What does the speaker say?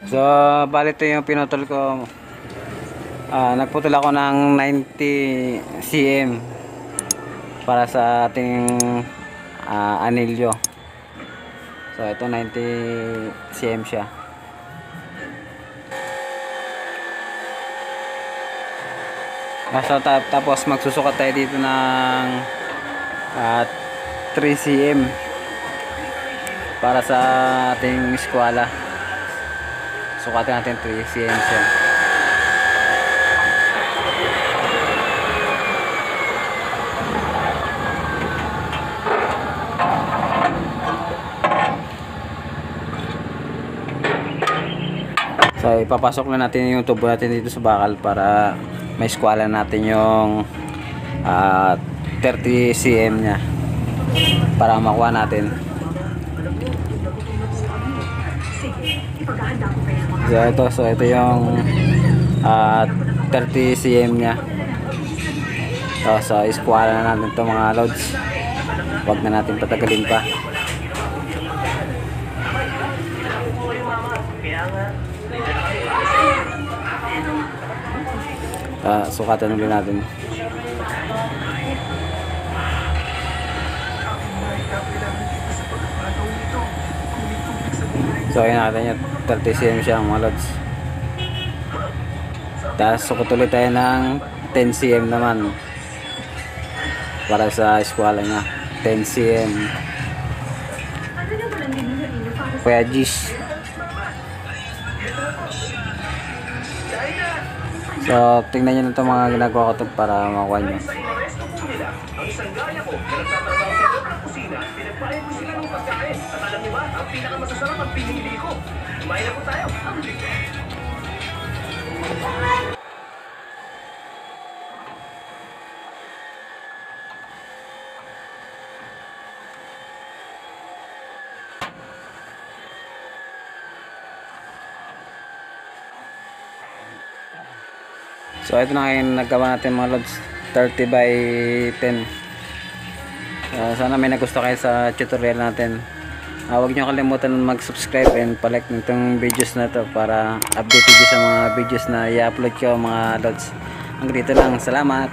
So, bali ito yung pinutol ko. Nagputol ako ng 90 cm para sa ating anilyo. So, ito 90 cm siya. So, tapos magsusukat tayo dito ng 3 cm para sa ating eskwela. Sukatin natin 3 cm siya. So ipapasok na natin yung tubo natin dito sa bakal para may eskwela natin yung 30 cm nya para makuha natin. So ito yung 30 cm nya. So eskwela na natin ito mga loads. Huwag na natin patagalin pa. Sukatan ulit natin. So ayun natin yung 30 cm siya mga lods. Tapos sukot ulit tayo ng 10 cm naman para sa eskwela niya. 10 cm Kuya Gis. So tingnan nyo na ito mga ginagawa ko ito para makuha nyo. Ang isang gaya ko na nagtatrabaho sa kusina, pinagpalit ko sila ng pagkain. At alam niyo ba, ang pinakamasasarap ang pinili ko. Kumain na po tayo. So ito na ngayon naggawa natin mga lods, 30 by 10. Sana may nagustuhan kayo sa tutorial natin. Huwag nyo kalimutan mag-subscribe and palike nitong videos na to para updated sa mga videos na i-upload ko mga lods. Hanggang dito lang, salamat.